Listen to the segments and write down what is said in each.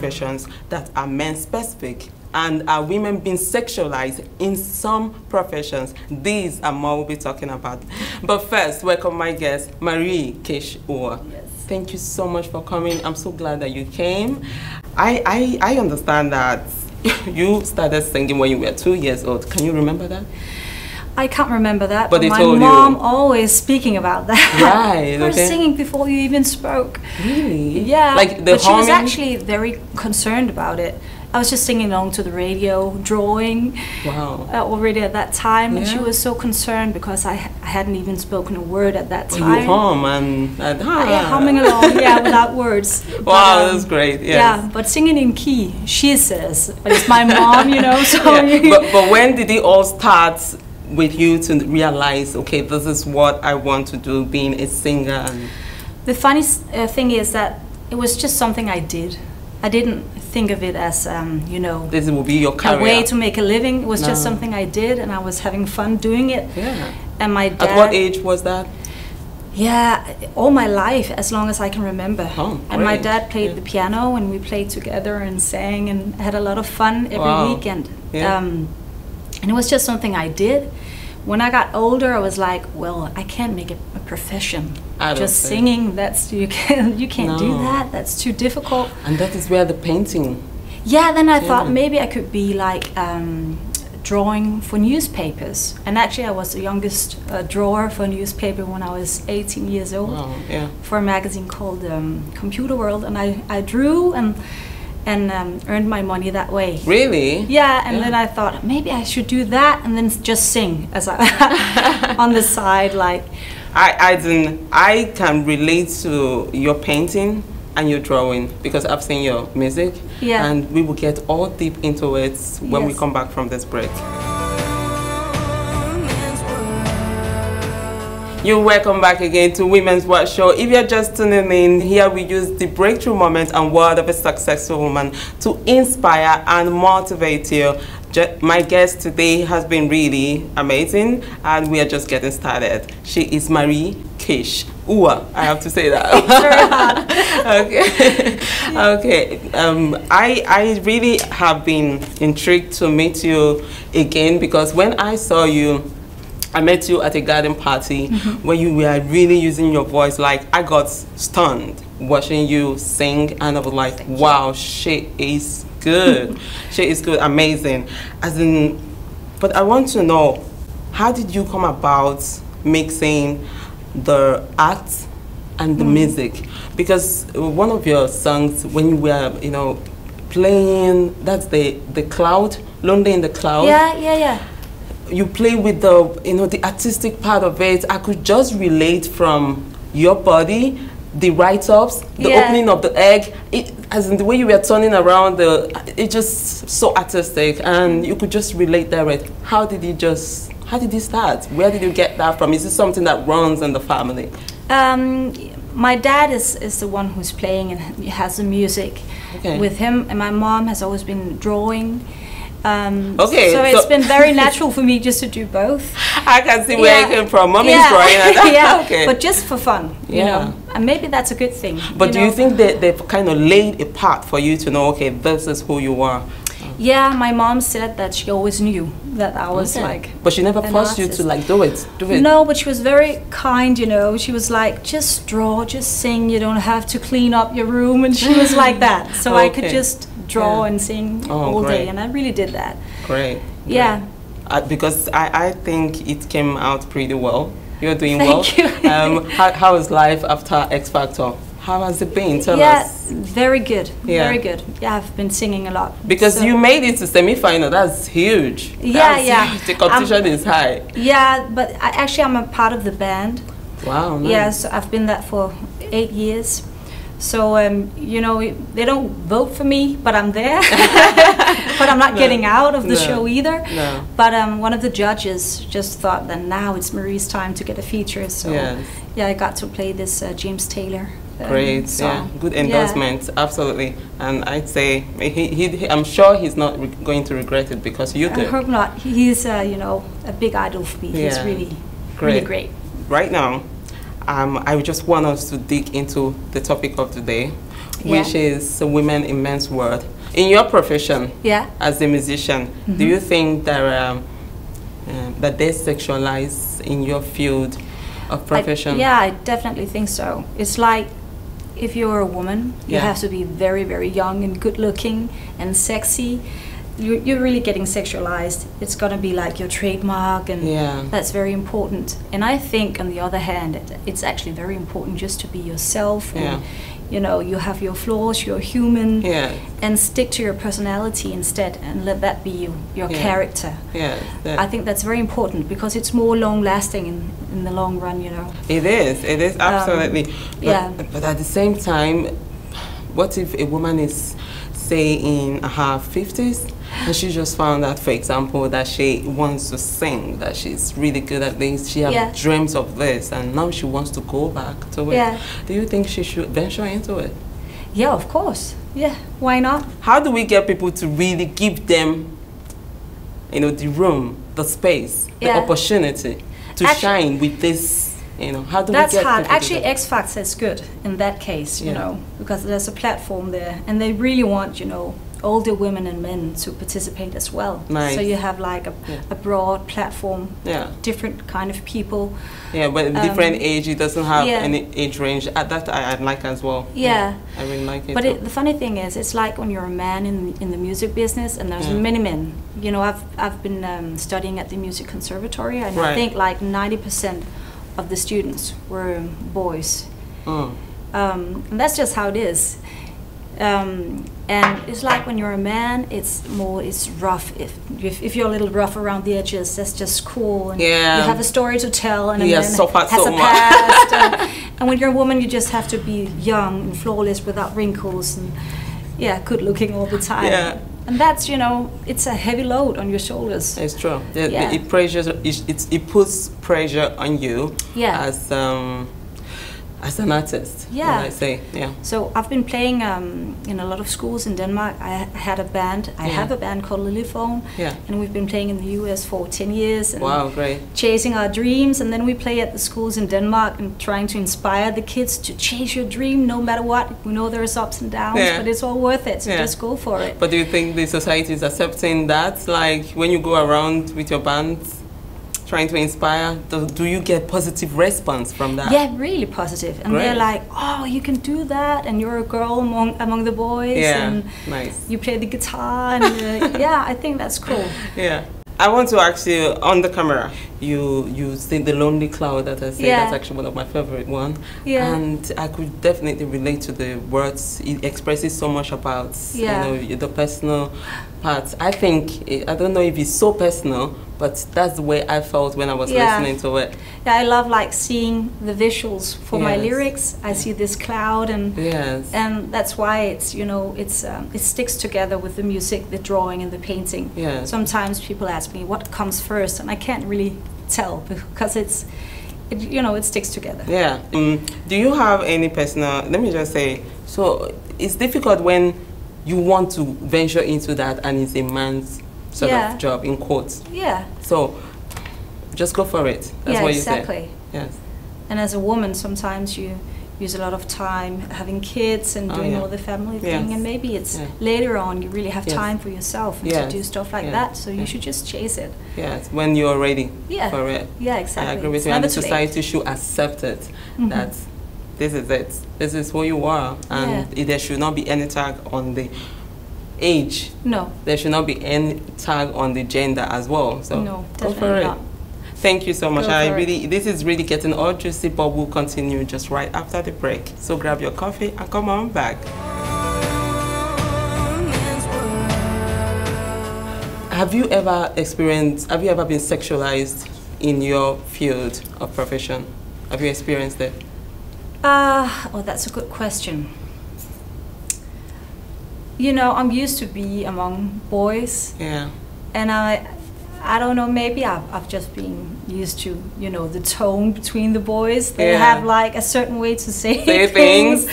professions that are men-specific and are women being sexualized in some professions. These are more we'll be talking about. But first, welcome my guest, Marie Keis Uhre. Yes. Thank you so much for coming. I'm so glad that you came. I understand that you started singing when you were 2 years old. Can you remember that? I can't remember that, But my mom always speaking about that. Right, You were singing before you even spoke. Really? Yeah, like but she was actually very concerned about it. I was just singing along to the radio, drawing. Wow. Already at that time, and she was so concerned because I hadn't even spoken a word at that time. You hum and yeah, humming along, yeah, without words. Wow, but, that's great. Yes. Yeah, but singing in key, she says. But it's my mom, you know. So. Yeah. But when did it all start with you to realize, okay, this is what I want to do, being a singer? And the funny thing is that it was just something I did. I didn't think of it as, you know, this will be your career. A way to make a living. It was just something I did, and I was having fun doing it. Yeah. And my dad. At what age was that? Yeah, all my life, as long as I can remember. Oh, and my dad played the piano, and we played together and sang and had a lot of fun every weekend. Yeah. And it was just something I did. When I got older, I was like, well, I can't make it a profession. Just singing, that's you can't do that. That's too difficult. And that is where the painting. Yeah, then I thought maybe I could be like drawing for newspapers. And actually, I was the youngest drawer for a newspaper when I was 18 years old. Wow, yeah. For a magazine called Computer World, and I drew and earned my money that way. Really? Yeah, and then I thought maybe I should do that and then just sing as I on the side, like. I can relate to your painting and your drawing because I've seen your music. Yeah. And we will get all deep into it when we come back from this break. You're welcome back again to Women's World Show. If you're just tuning in, here we use the breakthrough moments and word of a successful woman to inspire and motivate you. My guest today has been really amazing, and we are just getting started. She is Marie Keis Uhre. I have to say that. Okay. Okay. I really have been intrigued to meet you again because when I saw you, I met you at a garden party where you were really using your voice. Like, I got stunned watching you sing, and I was like, wow, she is good. She is good, amazing. But I want to know, how did you come about mixing the art and the music? Because one of your songs, when you were, you know, playing, that's the cloud, Lonely in the Cloud. Yeah. You play with the, you know, the artistic part of it. I could just relate from your body, the write-ups, the opening of the egg, as in the way you were turning around, it's just so artistic, and you could just relate direct. How did it start? Where did you get that from? Is it something that runs in the family? My dad is the one who's playing and has the music with him, and my mom has always been drawing. So it's been very natural for me just to do both. I can see where you came from. Mommy's drawing. Yeah, but just for fun, you know. And maybe that's a good thing. But do you think that they've kind of laid a path for you to know, okay, this is who you are? Yeah, my mom said that she always knew that I was like. But she never forced you to like do it. No, but she was very kind, you know. She was like, just draw, just sing. You don't have to clean up your room, and she was like that. So I could just draw and sing all day, and I really did that. Great. Yeah. Because I think it came out pretty well. You're doing Thank you. How is life after X Factor? How has it been? Tell us. Yeah, very good. Very good. Yeah, I've been singing a lot. Because you made it to semi-final. That's huge. Yeah. Huge. The competition is high. Yeah, but I'm a part of the band. Wow. Nice. Yeah, so I've been that for 8 years. So, you know, they don't vote for me, but I'm there. But I'm not getting out of the show either. No. But one of the judges just thought that now it's Marie's time to get a feature. So, yeah, I got to play this James Taylor Great, song. Yeah, good endorsement, absolutely. And I'd say, I'm sure he's not going to regret it because you did. I hope not. He's, you know, a big idol for me. He's really great. Right now, I just want us to dig into the topic of the day, which is Women in Men's World. In your profession, as a musician, do you think that that they sexualize in your field of profession? I definitely think so. It's like if you're a woman, you have to be very, very young and good looking and sexy. You're really getting sexualized. It's going to be like your trademark, and that's very important. And I think, on the other hand, it's actually very important just to be yourself. And, you know, you have your flaws, you're human, and stick to your personality instead, and let that be your character. I think that's very important, because it's more long-lasting in the long run, you know. It is, absolutely. But at the same time, what if a woman is, say, in her 50s, and she just found out, for example, that she wants to sing, that she's really good at this, she has dreams of this, and now she wants to go back to it. Do you think she should venture into it? Yeah, of course. Yeah, why not? How do we get people to really give them, you know, the room, the space, the opportunity to shine with this, you know? How do we get That's hard. people Actually, to X Factor is good in that case, you know, because there's a platform there, and they really want, you know, older women and men to participate as well. So you have like a broad platform, different kind of people. Yeah, but different age, it doesn't have any age range. That I'd like as well. Yeah. I really like it. But the funny thing is, it's like when you're a man in the music business, and there's many men. You know, I've been studying at the music conservatory, and I think like 90% of the students were boys. And that's just how it is. And it's like when you're a man, it's rough. If you're a little rough around the edges, that's just cool. And you have a story to tell, and a man has a past. And when you're a woman, you just have to be young and flawless, without wrinkles, and good looking all the time. And that's, you know, it's a heavy load on your shoulders. It's true. It puts pressure on you as an artist, I say, So I've been playing in a lot of schools in Denmark. I had a band. I have a band called Lilyphone, and we've been playing in the US for 10 years. And wow, great! Chasing our dreams, and then we play at the schools in Denmark and trying to inspire the kids to chase your dream, no matter what. We know there's ups and downs, but it's all worth it. So just go for it. But do you think the society is accepting that? Like when you go around with your band, trying to inspire, do you get positive response from that? Yeah, really positive. And they're like, oh, you can do that, and you're a girl among the boys, and you play the guitar, and I think that's cool. I want to ask you, on the camera, you sing The Lonely Cloud, that I say, that's actually one of my favorite ones. And I could definitely relate to the words. It expresses so much about you know, the personal parts. I think, I don't know if it's so personal, but that's the way I felt when I was listening to it. Yeah, I love like seeing the visuals for my lyrics. I see this cloud, and that's why it's, you know, it sticks together with the music, the drawing, and the painting. Sometimes people ask me what comes first, and I can't really tell, because you know, it sticks together. Do you have any personal? Let me just say. So it's difficult when you want to venture into that, and it's a man's sort of job, in quotes. So just go for it. That's what you say. And as a woman, sometimes you use a lot of time having kids and doing all the family thing, and maybe it's later on you really have time for yourself and to do stuff like that. So you should just chase it. When you're ready for it. Exactly. I agree with you. And the society should accept it. That this is it. This is who you are, and there should not be any tag on the age. No. There should not be any tag on the gender as well. So no, go for it. Not. Thank you so much. This is really getting all juicy, but we'll continue just right after the break. So grab your coffee and come on back. Have you ever been sexualized in your field of profession? Have you experienced it? Oh, that's a good question. You know, I'm used to be among boys. And I don't know, maybe I've just been used to, you know, the tone between the boys. They have like a certain way to say things.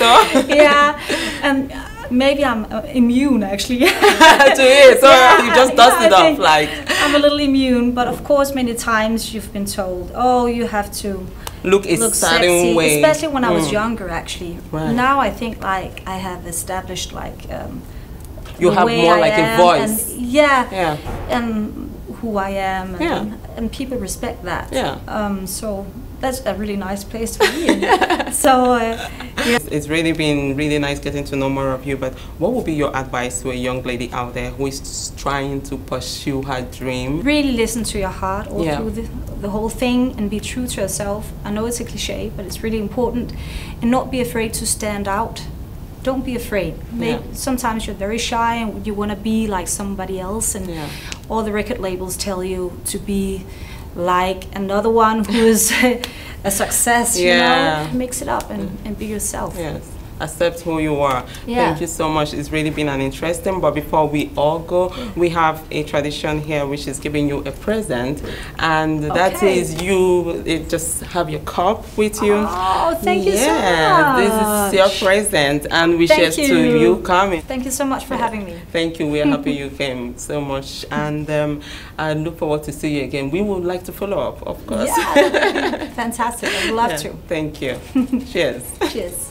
And maybe I'm immune actually. To it, so you just dust it off, like. I'm a little immune, but of course many times you've been told, oh, you have to look a certain sexy, way. especially when I was younger actually. Right. Now I think like I have established like you have more like a voice. And, yeah. And who I am, and people respect that. Yeah. So that's a really nice place to be in. So it's really been really nice getting to know more of you. But what would be your advice to a young lady out there who is trying to pursue her dream? Really listen to your heart all through the whole thing, and be true to yourself. I know it's a cliche, but it's really important, and not be afraid to stand out. Don't be afraid. Sometimes you're very shy and you want to be like somebody else, and all the record labels tell you to be like another one who is a success. You know, mix it up and be yourself. Yes. Accept who you are. Thank you so much. It's really been an interesting, but before we all go, we have a tradition here which is giving you a present, and that is you just have your cup with you. Oh, thank you so much. This is your present, and we share to you coming. Thank you so much for having me. Thank you. We are happy you came so much, and I look forward to see you again. We would like to follow up, of course. Yeah, fantastic. I'd love to. Thank you. Cheers. Cheers.